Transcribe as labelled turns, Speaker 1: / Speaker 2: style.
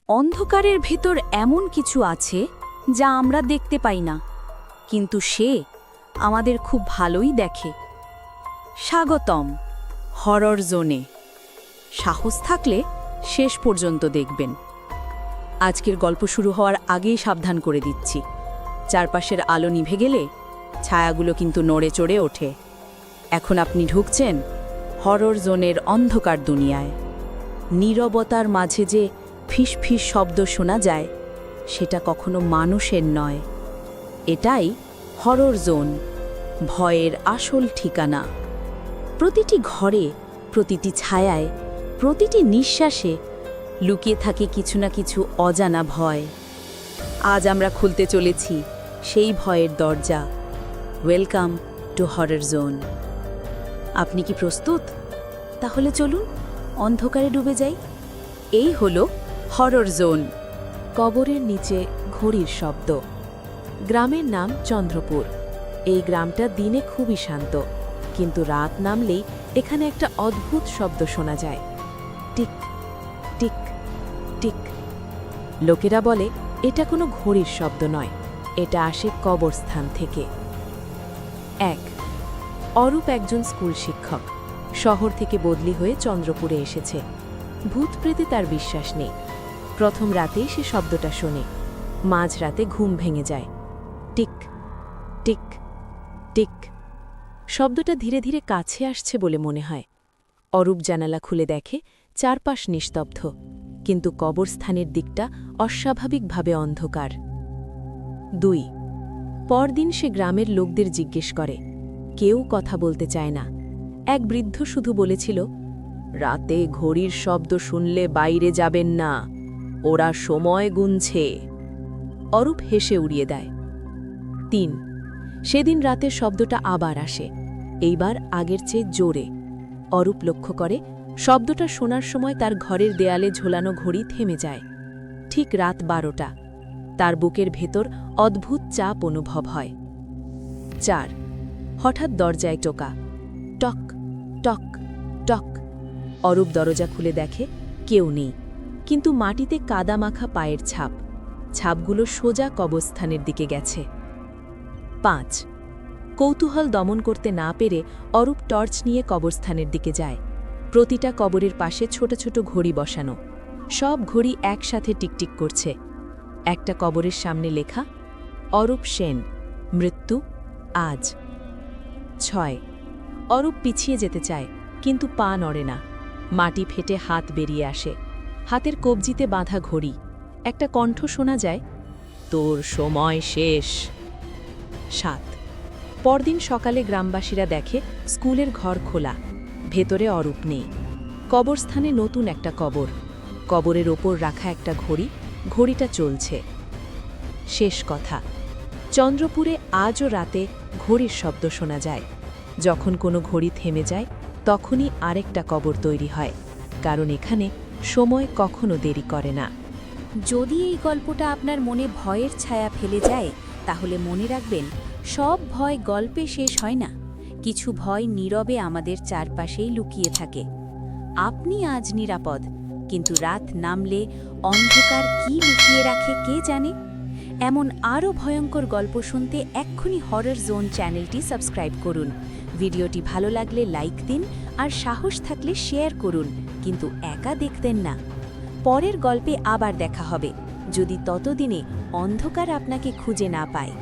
Speaker 1: অন্ধকারের ভেতর এমন কিছু আছে যা আমরা দেখতে পাই না, কিন্তু সে আমাদের খুব ভালোই দেখে। স্বাগতম হরর জোনে। সাহস থাকলে শেষ পর্যন্ত দেখবেন। আজকের গল্প শুরু হওয়ার আগেই সাবধান করে দিচ্ছি, চারপাশের আলো নিভে গেলে ছায়াগুলো কিন্তু নড়ে চড়ে ওঠে। এখন আপনি ঢুকছেন হরর জোনের অন্ধকার দুনিয়ায়। নীরবতার মাঝে যে ফিসফিস শব্দ শোনা যায়, সেটা কখনো মানুষের নয়। এটাই হরর জোন, ভয়ের আসল ঠিকানা। প্রতিটি ঘরে, প্রতিটি ছায়ায়, প্রতিটি নিঃশ্বাসে লুকিয়ে থাকে কিছু না কিছু অজানা ভয়। আজ আমরা খুলতে চলেছি সেই ভয়ের দরজা। Welcome to horror zone. আপনি কি প্রস্তুত? তাহলে চলুন অন্ধকারে ডুবে যাই। এই হলো হরর জোন।
Speaker 2: কবরের নিচে ঘড়ির শব্দ। গ্রামের নাম চন্দ্রপুর। এই গ্রামটা দিনে খুবই শান্ত, কিন্তু রাত নামলেই এখানে একটা অদ্ভুত শব্দ শোনা যায়। Tick tick tick. লোকেরা বলে এটা কোনো ঘড়ির শব্দ নয়, এটা আসে কবরস্থান থেকে। 1. অরূপ একজন স্কুল শিক্ষক। শহর থেকে বদলি হয়ে চন্দ্রপুরে এসেছে। ভূতপ্রেতে তার বিশ্বাস নেই। প্রথম রাতেই সে শব্দটা শোনে। মাঝরাতে ঘুম ভেঙে যায়। Tick tick tick. শব্দটা ধীরে ধীরে কাছে আসছে বলে মনে হয়। অরূপ জানালা খুলে দেখে চারপাশ নিস্তব্ধ, কিন্তু কবরস্থানের দিকটা অস্বাভাবিকভাবে অন্ধকার। 2. পরদিন সে গ্রামের লোকদের জিজ্ঞেস করে। কেউ কথা বলতে চায় না। এক বৃদ্ধ শুধু বলেছিল, রাতে ঘড়ির শব্দ শুনলে বাইরে যাবেন না, ওরা সময় গুনছে। অরূপ হেসে উড়িয়ে দেয়। 3. সেদিন রাতের শব্দটা আবার আসে, এইবার আগের চেয়ে জোরে। অরূপ লক্ষ্য করে শব্দটা শোনার সময় তার ঘরের দেয়ালে ঝোলানো ঘড়ি থেমে যায়। ঠিক রাত 12টা। তার বুকের ভেতর অদ্ভুত চাপ অনুভব হয়। 4. হঠাৎ দরজায় টোকা। টক টক টক। অরূপ দরজা খুলে দেখে কেউ নেই, কিন্তু মাটিতে কাদামাখা পায়ের ছাপ। ছাপগুলো সোজা কবরস্থানের দিকে গেছে। 5. কৌতূহল দমন করতে না পেরে অরূপ টর্চ নিয়ে কবরস্থানের দিকে যায়। প্রতিটা কবরের পাশে ছোট ছোট ঘড়ি বসানো। সব ঘড়ি একসাথে টিকটিক করছে। একটা কবরের সামনে লেখা, অরূপ সেন, মৃত্যু আজ। 6. অরূপ পিছিয়ে যেতে চায়, কিন্তু পা নড়ে না। মাটি ফেটে হাত বেরিয়ে আসে। হাতের কবজিতে বাঁধা ঘড়ি। একটা কণ্ঠ শোনা যায়, তোর সময় শেষ। 7. পরদিন সকালে গ্রামবাসীরা দেখে স্কুলের ঘর খোলা, ভেতরে অরূপ নেই। কবরস্থানে নতুন একটা কবর। কবরের ওপর রাখা একটা ঘড়ি, ঘড়িটা চলছে। শেষ কথা, চন্দ্রপুরে আজও রাতে ঘড়ির শব্দ শোনা যায়। যখন কোনো ঘড়ি থেমে যায়, তখনই আরেকটা কবর তৈরি হয়, কারণ এখানে সময় কখনো দেরি করে না।
Speaker 1: যদি এই গল্পটা আপনার মনে ভয়ের ছায়া ফেলে যায়, তাহলে মনে রাখবেন, সব ভয় গল্পে শেষ হয় না। কিছু ভয় নীরবে আমাদের চারপাশেই লুকিয়ে থাকে। আপনি আজ নিরাপদ, কিন্তু রাত নামলে অন্ধকার কি লুকিয়ে রাখে কে জানে। এমন আরও ভয়ঙ্কর গল্প শুনতে এক্ষুনি হরর জোন চ্যানেলটি সাবস্ক্রাইব করুন। ভিডিওটি ভালো লাগলে লাইক দিন, আর সাহস থাকলে শেয়ার করুন, কিন্তু একা দেখতেন না। পরের গল্পে আবার দেখা হবে, যদি ততদিনে অন্ধকার আপনাকে খুঁজে না পায়।